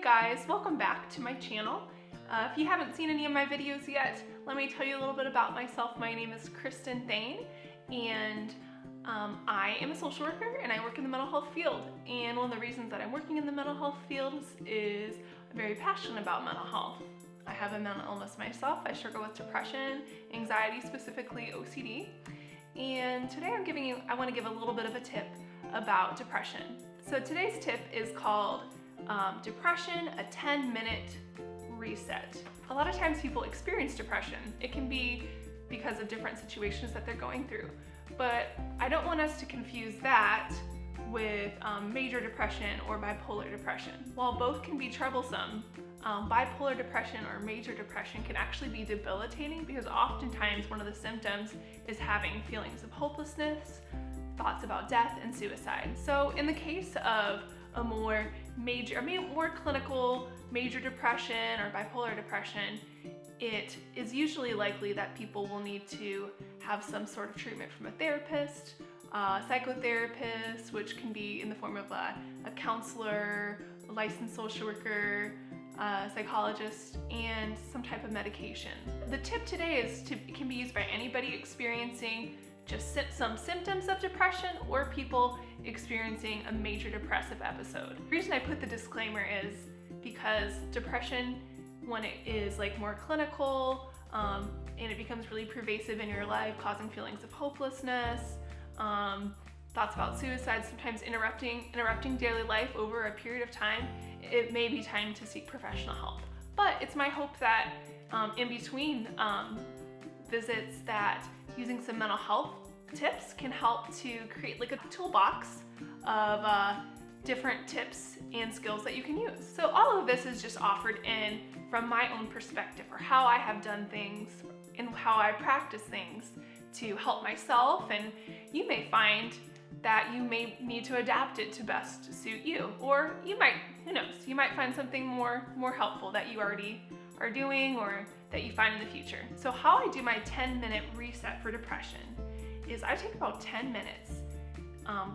guys, welcome back to my channel. If you haven't seen any of my videos yet, let me tell you a little bit about myself. My name is Kristin Thain, and I am a social worker and I work in the mental health field. And one of the reasons that I'm working in the mental health field is I'm very passionate about mental health. I have a mental illness myself. I struggle with depression, anxiety, specifically OCD. And today I want to give a little bit of a tip about depression. So today's tip is called Depression, a 10-minute reset. A lot of times people experience depression. It can be because of different situations that they're going through. But I don't want us to confuse that with major depression or bipolar depression. While both can be troublesome, bipolar depression or major depression can actually be debilitating because oftentimes one of the symptoms is having feelings of hopelessness, thoughts about death, and suicide. So in the case of a more clinical major depression or bipolar depression, it is usually likely that people will need to have some sort of treatment from a therapist, psychotherapist, which can be in the form of a counselor, a licensed social worker, psychologist, and some type of medication. The tip today it can be used by anybody experiencing just some symptoms of depression or people experiencing a major depressive episode. The reason I put the disclaimer is because depression, when it is like more clinical and it becomes really pervasive in your life, causing feelings of hopelessness, thoughts about suicide, sometimes interrupting daily life over a period of time, it may be time to seek professional help. But it's my hope that in between visits that using some mental health tips can help to create like a toolbox of different tips and skills that you can use. So all of this is just offered in from my own perspective, or how I have done things and how I practice things to help myself, and you may find that you may need to adapt it to best suit you, or you might, who knows, you might find something more helpful that you already are doing or that you find in the future. So how I do my 10-minute reset for depression is I take about 10 minutes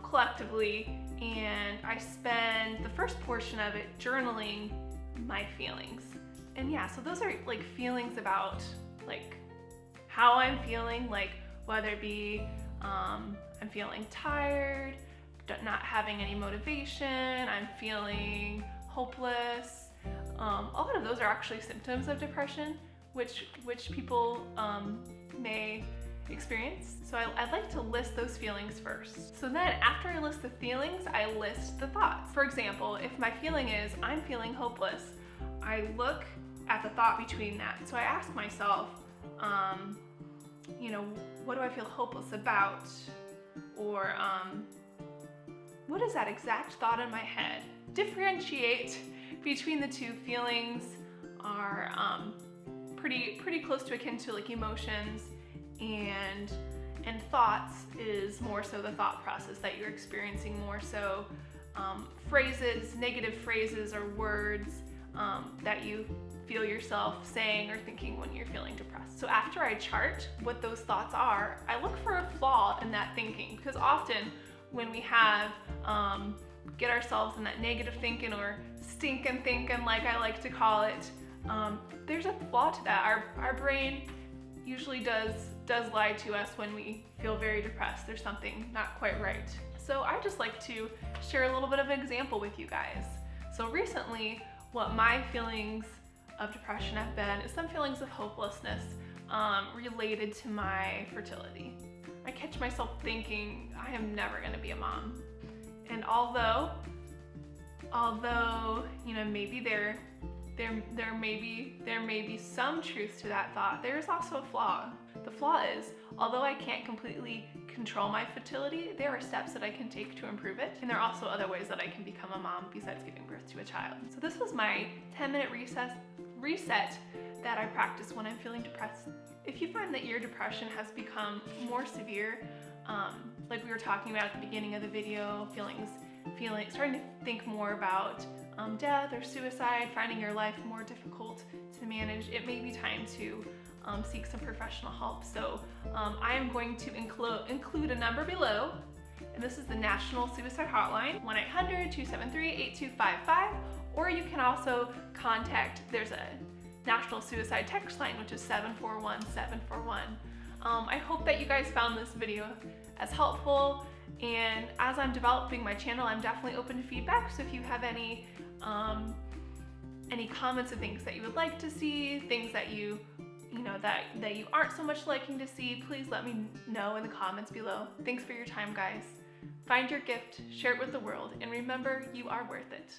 collectively, and I spend the first portion of it journaling my feelings. And yeah, so those are like feelings about like how I'm feeling, like whether it be I'm feeling tired, not having any motivation, I'm feeling hopeless. A lot of those are actually symptoms of depression, which people may experience. So I like to list those feelings first. So then after I list the feelings, I list the thoughts. For example, if my feeling is I'm feeling hopeless, I look at the thought between that. So I ask myself, what do I feel hopeless about? Or what is that exact thought in my head? Differentiate between the two. Feelings are pretty close to akin to like emotions, and thoughts is more so the thought process that you're experiencing, more so phrases, negative phrases or words that you feel yourself saying or thinking when you're feeling depressed. So after I chart what those thoughts are, I look for a flaw in that thinking, because often when we have get ourselves in that negative thinking or stinking thinking, like I like to call it, there's a flaw to that. Our brain usually does lie to us when we feel very depressed. There's something not quite right. So I just like to share a little bit of an example with you guys. So recently, what my feelings of depression have been is some feelings of hopelessness related to my fertility. I catch myself thinking I am never going to be a mom. And although maybe there may be some truth to that thought, there is also a flaw. The flaw is, although I can't completely control my fertility, there are steps that I can take to improve it, and there are also other ways that I can become a mom besides giving birth to a child. So this was my 10-minute reset that I practice when I'm feeling depressed. If you find that your depression has become more severe, like we were talking about at the beginning of the video, starting to think more about death or suicide, finding your life more difficult to manage, it may be time to seek some professional help. So I am going to include a number below, and this is the National Suicide Hotline, 1-800-273-8255, Or you can also contact, there's a National Suicide Text line, which is 741-741. I hope that you guys found this video as helpful, and as I'm developing my channel, I'm definitely open to feedback. So if you have any comments of things that you would like to see, things that you know that you aren't so much liking to see, please let me know in the comments below. Thanks for your time, guys. Find your gift, share it with the world, and remember, you are worth it.